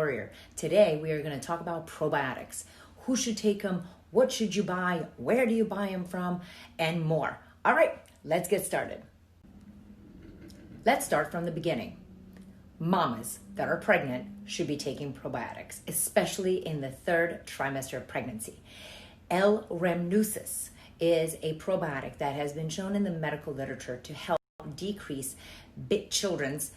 Warrior. Today we are going to talk about probiotics. Who should take them? What should you buy? Where do you buy them from? And more. All right, let's get started. Let's start from the beginning. Mamas that are pregnant should be taking probiotics, especially in the third trimester of pregnancy. L. rhamnosus is a probiotic that has been shown in the medical literature to help decrease children's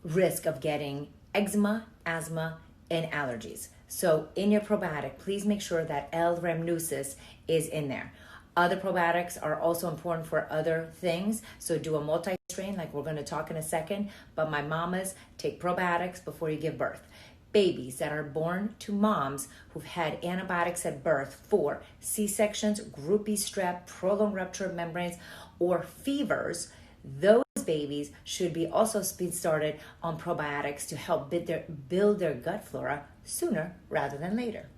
risk of getting eczema, asthma, and allergies. So in your probiotic, please make sure that L. rhamnosus is in there. Other probiotics are also important for other things, so do a multi-strain like we're going to talk in a second, but my mamas, take probiotics before you give birth. Babies that are born to moms who've had antibiotics at birth for C-sections, group B strep, prolonged rupture of membranes, or fevers, those babies should be also started on probiotics to help build their gut flora sooner rather than later.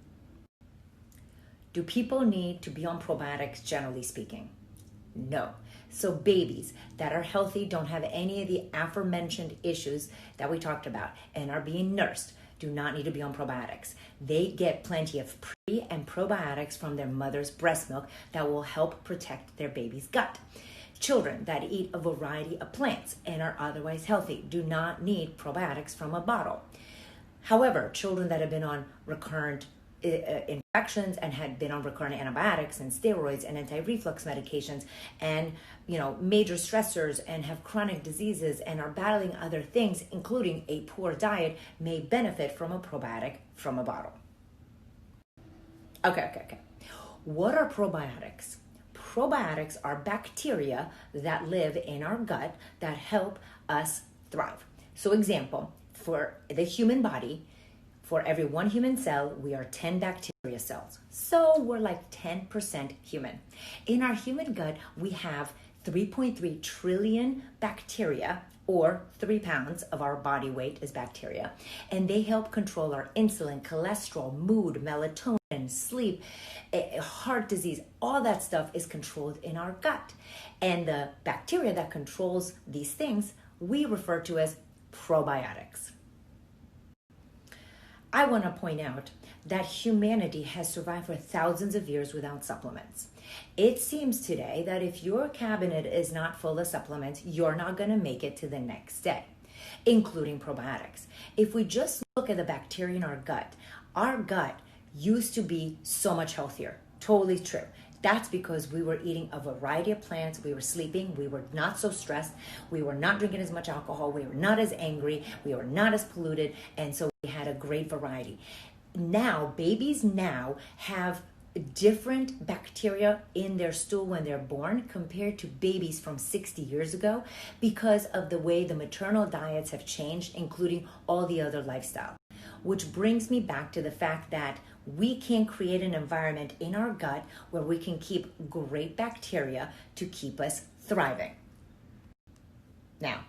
Do people need to be on probiotics, generally speaking? No. So babies that are healthy, don't have any of the aforementioned issues that we talked about, and are being nursed, do not need to be on probiotics. They get plenty of pre and probiotics from their mother's breast milk that will help protect their baby's gut. Children that eat a variety of plants and are otherwise healthy do not need probiotics from a bottle. However, children that have been on recurrent infections and had been on recurrent antibiotics and steroids and anti-reflux medications and major stressors and have chronic diseases and are battling other things, including a poor diet, may benefit from a probiotic from a bottle. Okay. What are probiotics? Probiotics are bacteria that live in our gut that help us thrive. So example, for the human body, for every one human cell, we are 10 bacteria cells. So we're like 10% human. In our human gut, we have 3.3 trillion bacteria, or 3 pounds of our body weight is bacteria. And they help control our insulin, cholesterol, mood, melatonin, sleep, heart disease. All that stuff is controlled in our gut. And the bacteria that controls these things, we refer to as probiotics. I want to point out that humanity has survived for thousands of years without supplements. It seems today that if your cabinet is not full of supplements, you're not going to make it to the next day, including probiotics. If we just look at the bacteria in our gut used to be so much healthier. Totally true. That's because we were eating a variety of plants, we were sleeping, we were not so stressed, we were not drinking as much alcohol, we were not as angry, we were not as polluted, and so we had a great variety. Now, babies now have different bacteria in their stool when they're born compared to babies from 60 years ago because of the way the maternal diets have changed, including all the other lifestyle. Which brings me back to the fact that we can create an environment in our gut where we can keep great bacteria to keep us thriving. Now,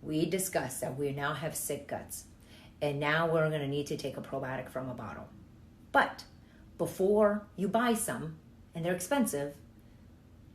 we discussed that we now have sick guts, and now we're going to need to take a probiotic from a bottle. But before you buy some, and they're expensive,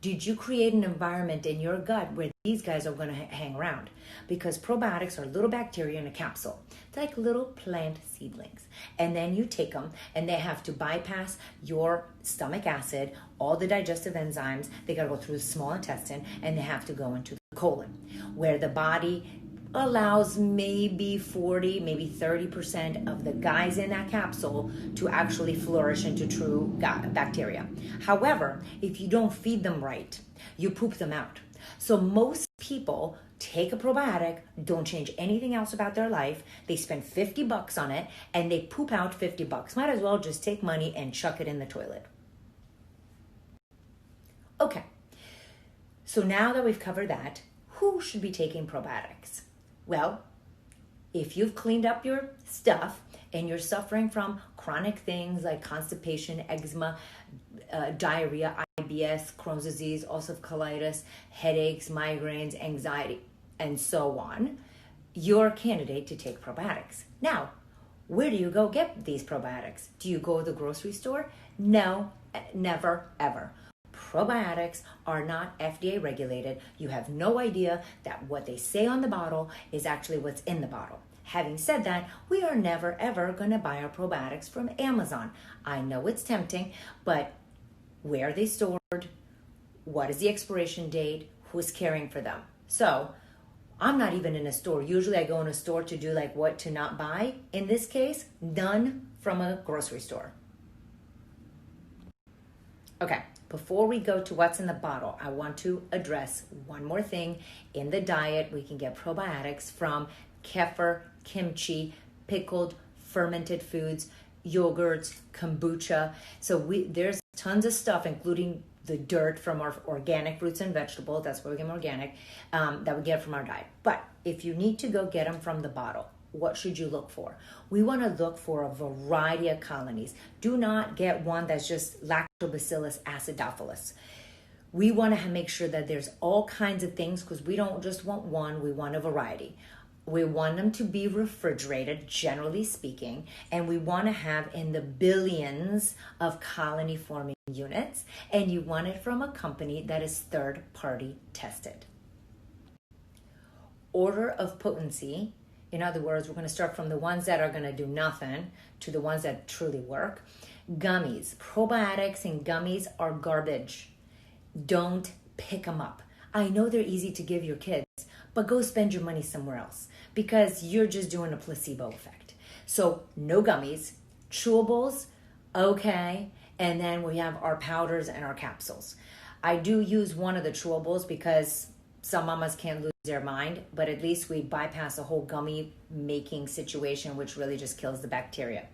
did you create an environment in your gut where these guys are going to hang around? Because probiotics are little bacteria in a capsule. They're like little plant seedlings. And then you take them and they have to bypass your stomach acid, all the digestive enzymes. They got to go through the small intestine and they have to go into the colon, where the body allows maybe 40, maybe 30% of the guys in that capsule to actually flourish into true bacteria. However, if you don't feed them right, you poop them out. So most people take a probiotic, don't change anything else about their life, they spend $50 on it, and they poop out $50. Might as well just take money and chuck it in the toilet. Okay, so now that we've covered that, who should be taking probiotics? Well, if you've cleaned up your stuff and you're suffering from chronic things like constipation, eczema, diarrhea, IBS, Crohn's disease, ulcerative colitis, headaches, migraines, anxiety, and so on, you're a candidate to take probiotics. Now, where do you go get these probiotics? Do you go to the grocery store? No, never, ever. Probiotics are not FDA regulated. You have no idea that what they say on the bottle is actually what's in the bottle. Having said that, we are never ever going to buy our probiotics from Amazon. I know it's tempting, but where are they stored? What is the expiration date? Who's caring for them? So I'm not even in a store. Usually I go in a store to do like what to not buy. In this case, none from a grocery store. Okay, before we go to what's in the bottle, I want to address one more thing. In the diet, we can get probiotics from kefir, kimchi, pickled, fermented foods, yogurts, kombucha. So there's tons of stuff, including the dirt from our organic fruits and vegetables. That's where we get them organic, that we get from our diet. But if you need to go get them from the bottle, what should you look for? We want to look for a variety of colonies. Do not get one that's just Lactobacillus acidophilus. We want to make sure that there's all kinds of things, because we don't just want one, we want a variety. We want them to be refrigerated, generally speaking, and we want to have in the billions of colony forming units, and you want it from a company that is third-party tested. Order of potency. In other words, we're going to start from the ones that are going to do nothing to the ones that truly work. Gummies. Probiotics and gummies are garbage. Don't pick them up. I know they're easy to give your kids, but go spend your money somewhere else, because you're just doing a placebo effect. So no gummies. Chewables, okay. And then we have our powders and our capsules. I do use one of the chewables because some mamas can't lose their mind, but at least we bypass the whole gummy making situation, which really just kills the bacteria.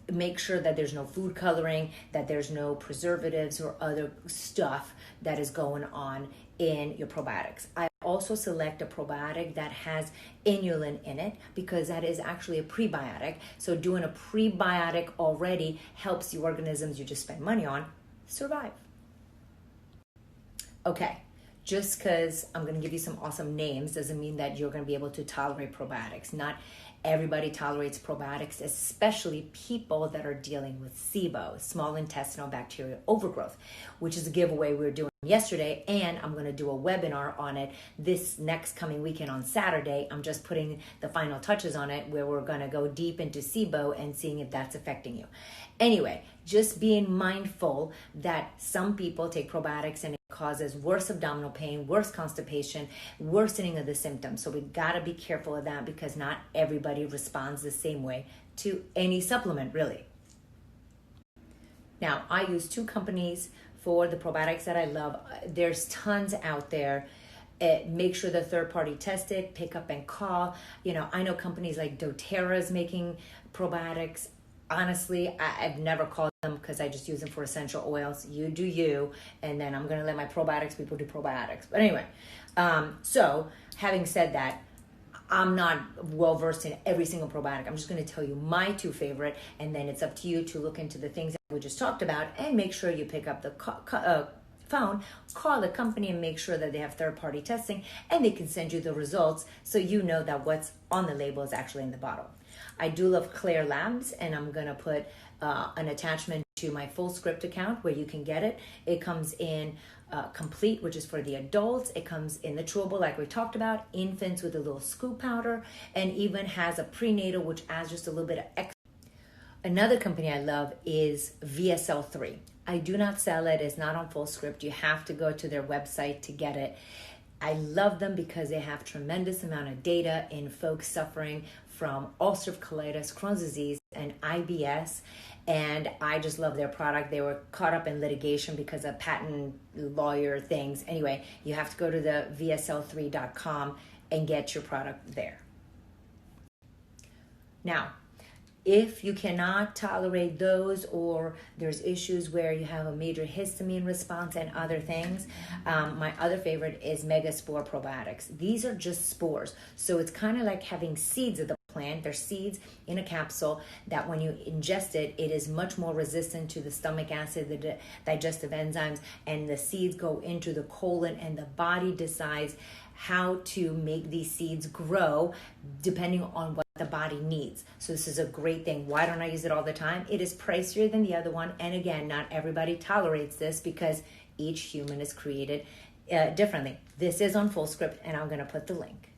Make sure that there's no food coloring, that there's no preservatives or other stuff that is going on in your probiotics. I also select a probiotic that has inulin in it, because that is actually a prebiotic. So doing a prebiotic already helps the organisms you just spend money on survive. Okay. Just because I'm going to give you some awesome names doesn't mean that you're going to be able to tolerate probiotics. Not everybody tolerates probiotics, especially people that are dealing with SIBO, small intestinal bacterial overgrowth, which is a giveaway we were doing yesterday, and I'm going to do a webinar on it this next coming weekend on Saturday. I'm just putting the final touches on it, where we're going to go deep into SIBO and seeing if that's affecting you. Anyway, just being mindful that some people take probiotics and it causes worse abdominal pain, worse constipation, worsening of the symptoms. So we got to be careful of that, because not everybody responds the same way to any supplement, really. Now, I use two companies for the probiotics that I love. There's tons out there. Make sure they're third-party tested, pick up and call. I know companies like doTERRA's making probiotics. Honestly, I've never called them, because I just use them for essential oils. You do you, and then I'm going to let my probiotics people do probiotics. But anyway, so having said that, I'm not well-versed in every single probiotic. I'm just going to tell you my two favorite, and then it's up to you to look into the things that we just talked about, and make sure you pick up the phone, call the company, and make sure that they have third-party testing, and they can send you the results, so you know that what's on the label is actually in the bottle. I do love Claire Labs, and I'm going to put an attachment to my full script account where you can get it. It comes in complete, which is for the adults. It comes in the chewable, like we talked about, infants with a little scoop powder, and even has a prenatal, which adds just a little bit of extra. Another company I love is VSL3. I do not sell it. It's not on full script. You have to go to their website to get it. I love them because they have tremendous amount of data in folks suffering from ulcerative colitis, Crohn's disease, and IBS. And I just love their product. They were caught up in litigation because of patent lawyer things. Anyway, you have to go to the vsl3.com and get your product there. Now, if you cannot tolerate those, or there's issues where you have a major histamine response and other things, my other favorite is Megaspore probiotics. These are just spores. So it's kind of like having seeds of the plant. They're seeds in a capsule that when you ingest it, it is much more resistant to the stomach acid, the digestive enzymes, and the seeds go into the colon, and the body decides how to make these seeds grow depending on what the body needs. So this is a great thing. Why don't I use it all the time? It is pricier than the other one. And again, not everybody tolerates this, because each human is created differently. This is on full script, and I'm going to put the link.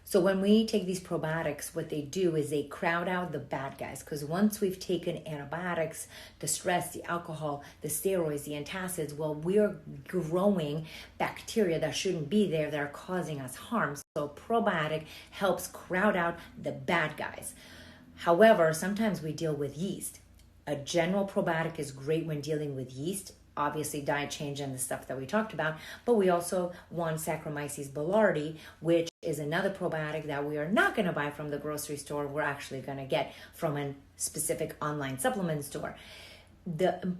So when we take these probiotics, what they do is they crowd out the bad guys, because once we've taken antibiotics, the stress, the alcohol, the steroids, the antacids, well, we're growing bacteria that shouldn't be there that are causing us harm. So probiotic helps crowd out the bad guys. However, sometimes we deal with yeast. A general probiotic is great when dealing with yeast. Obviously, diet change and the stuff that we talked about, but we also want Saccharomyces boulardii, which is another probiotic that we are not going to buy from the grocery store. We're actually going to get from a specific online supplement store. The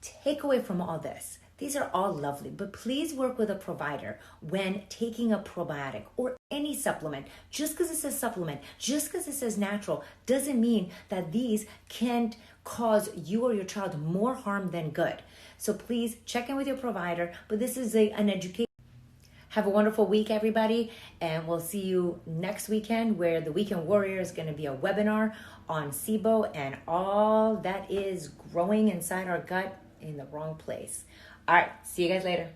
takeaway from all this, these are all lovely, but please work with a provider when taking a probiotic or any supplement. Just because it says supplement, just because it says natural, doesn't mean that these can't cause you or your child more harm than good. So please check in with your provider, but this is an education. Have a wonderful week, everybody, and we'll see you next weekend, where the Weekend Warrior is going to be a webinar on SIBO and all that is growing inside our gut in the wrong place. All right, see you guys later.